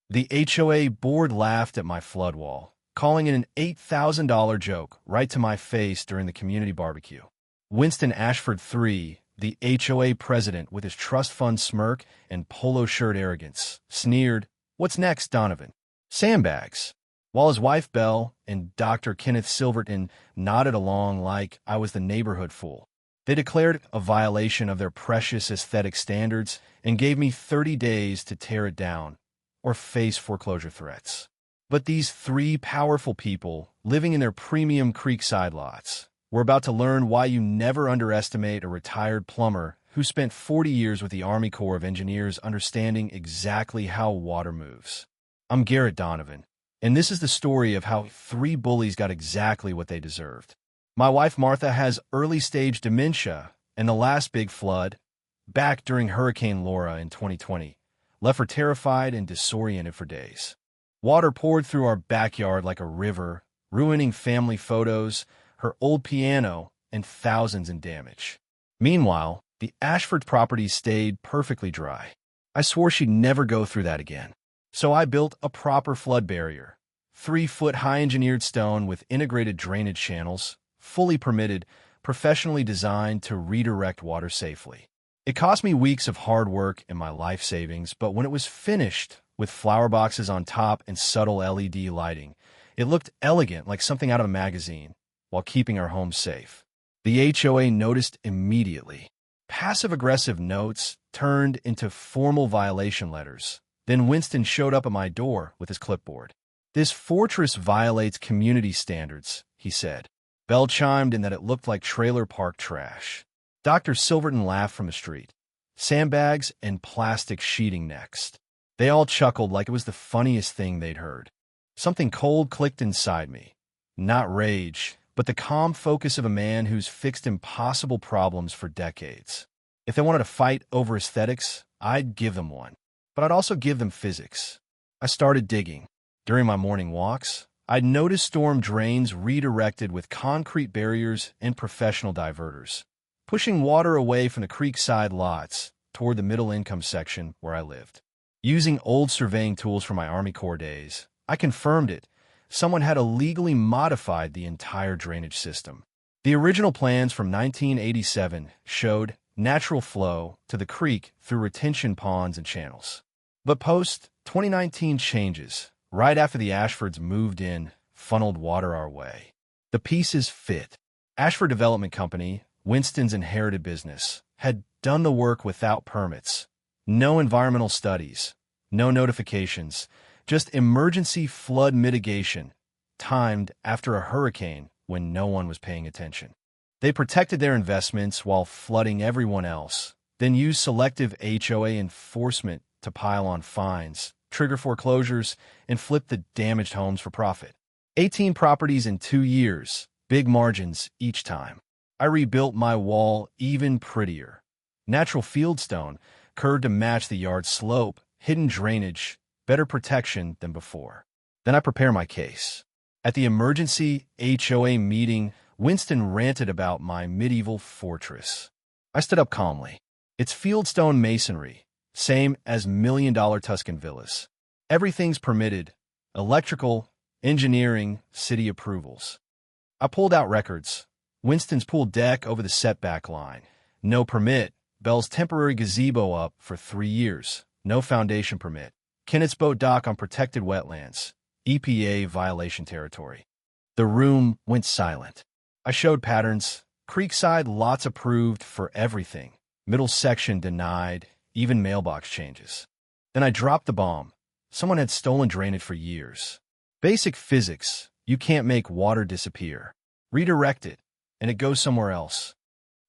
The HOA board laughed at my flood wall, calling it an $8,000 joke right to my face during the community barbecue. Winston Ashford III, the HOA president with his trust fund smirk and polo shirt arrogance, sneered, "What's next, Donovan?" "Sandbags." While his wife Belle and Dr. Kenneth Silverton nodded along like I was the neighborhood fool. They declared a violation of their precious aesthetic standards and gave me 30 days to tear it down or face foreclosure threats. But these three powerful people, living in their premium creekside lots, were about to learn why you never underestimate a retired plumber who spent 40 years with the Army Corps of Engineers understanding exactly how water moves. I'm Garrett Donovan, and this is the story of how three bullies got exactly what they deserved. My wife Martha has early-stage dementia, and the last big flood, back during Hurricane Laura in 2020, left her terrified and disoriented for days. Water poured through our backyard like a river, ruining family photos, her old piano, and thousands in damage. Meanwhile, the Ashford property stayed perfectly dry. I swore she'd never go through that again. So I built a proper flood barrier, 3-foot high engineered stone with integrated drainage channels, fully permitted, professionally designed to redirect water safely. It cost me weeks of hard work and my life savings, but when it was finished, with flower boxes on top and subtle LED lighting, it looked elegant like something out of a magazine, while keeping our home safe. The HOA noticed immediately. Passive-aggressive notes turned into formal violation letters. Then Winston showed up at my door with his clipboard. "This fortress violates community standards," he said. Bell chimed in that it looked like trailer park trash. Dr. Silverton laughed from the street. "Sandbags and plastic sheeting next." They all chuckled like it was the funniest thing they'd heard. Something cold clicked inside me. Not rage, but the calm focus of a man who's fixed impossible problems for decades. If they wanted to fight over aesthetics, I'd give them one. But I'd also give them physics. I started digging. During my morning walks, I'd noticed storm drains redirected with concrete barriers and professional diverters, pushing water away from the creekside lots toward the middle-income section where I lived. Using old surveying tools from my Army Corps days, I confirmed it. Someone had illegally modified the entire drainage system. The original plans from 1987 showed natural flow to the creek through retention ponds and channels. But post-2019 changes, right after the Ashfords moved in, funneled water our way. The pieces fit. Ashford Development Company, Winston's inherited business, had done the work without permits. No environmental studies, no notifications, just emergency flood mitigation, timed after a hurricane when no one was paying attention. They protected their investments while flooding everyone else, then used selective HOA enforcement to pile on fines, trigger foreclosures, and flip the damaged homes for profit. 18 properties in 2 years, big margins each time. I rebuilt my wall even prettier. Natural fieldstone, curved to match the yard slope, hidden drainage, better protection than before. Then I prepare my case. At the emergency HOA meeting, Winston ranted about my medieval fortress. I stood up calmly. It's fieldstone masonry, same as million-dollar Tuscan villas. Everything's permitted: electrical, engineering, city approvals. I pulled out records. Winston's pool deck over the setback line. No permit. Bell's temporary gazebo up for 3 years. No foundation permit. Kenneth's boat dock on protected wetlands. EPA violation territory. The room went silent. I showed patterns. Creekside lots approved for everything. Middle section denied, even mailbox changes. Then I dropped the bomb. Someone had stolen drainage for years. Basic physics. You can't make water disappear. Redirect it, and it goes somewhere else.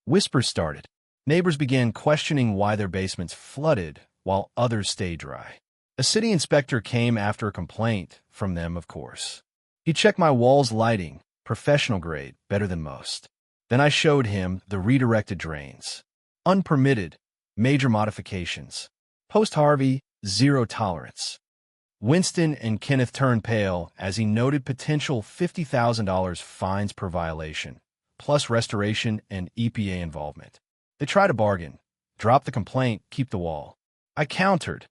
Whispers started. Neighbors began questioning why their basements flooded while others stayed dry. A city inspector came after a complaint from them, of course. He checked my wall's lighting, professional grade, better than most. Then I showed him the redirected drains. Unpermitted, major modifications. Post-Harvey, zero tolerance. Winston and Kenneth turned pale as he noted potential $50,000 fines per violation, plus restoration and EPA involvement. They tried to bargain. Drop the complaint, keep the wall. I countered.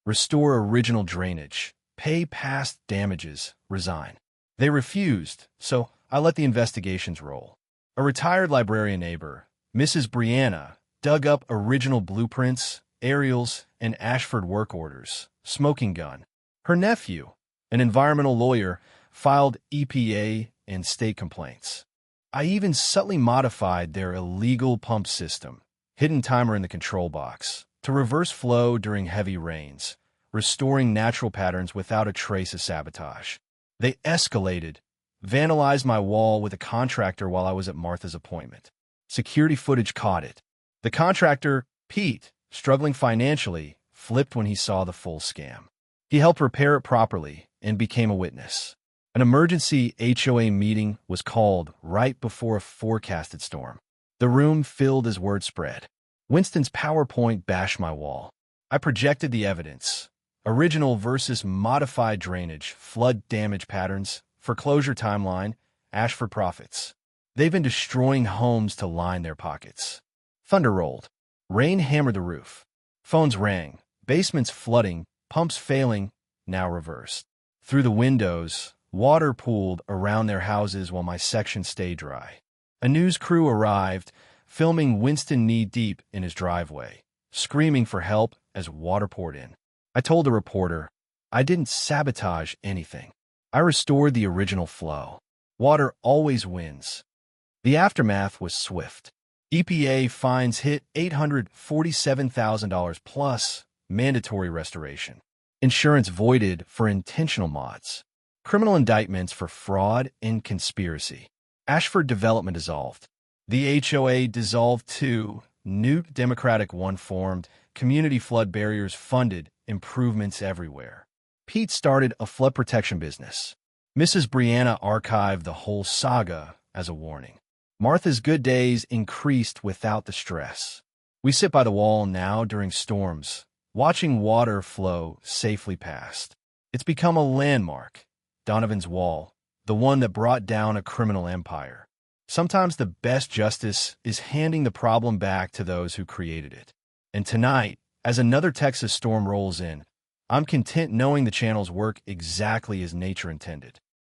Restore original drainage. Pay past damages. Resign. They refused, so I let the investigations roll. A retired librarian neighbor, Mrs. Brianna, dug up original blueprints, aerials, and Ashford work orders. Smoking gun. Her nephew, an environmental lawyer, filed EPA and state complaints. I even subtly modified their illegal pump system, hidden timer in the control box, to reverse flow during heavy rains, restoring natural patterns without a trace of sabotage. They escalated, vandalized my wall with a contractor while I was at Martha's appointment. Security footage caught it. The contractor, Pete, struggling financially, flipped when he saw the full scam. He helped repair it properly and became a witness. An emergency HOA meeting was called right before a forecasted storm. The room filled as word spread. Winston's PowerPoint bashed my wall. I projected the evidence. Original versus modified drainage, flood damage patterns, foreclosure timeline, Ashford profits. They've been destroying homes to line their pockets. Thunder rolled. Rain hammered the roof. Phones rang. Basements flooding, pumps failing, now reversed. Through the windows, water pooled around their houses while my section stayed dry. A news crew arrived, filming Winston knee-deep in his driveway, screaming for help as water poured in. I told the reporter, I didn't sabotage anything. I restored the original flow. Water always wins. The aftermath was swift. EPA fines hit $847,000 plus mandatory restoration. Insurance voided for intentional mods. Criminal indictments for fraud and conspiracy. Ashford development dissolved. The HOA dissolved too. New Democratic one formed. Community flood barriers funded. Improvements everywhere. Pete started a flood protection business. Mrs. Brianna archived the whole saga as a warning. Martha's good days increased without the stress. We sit by the wall now during storms, watching water flow safely past. It's become a landmark. Donovan's Wall, the one that brought down a criminal empire. Sometimes the best justice is handing the problem back to those who created it. And tonight, as another Texas storm rolls in, I'm content knowing the channels work exactly as nature intended.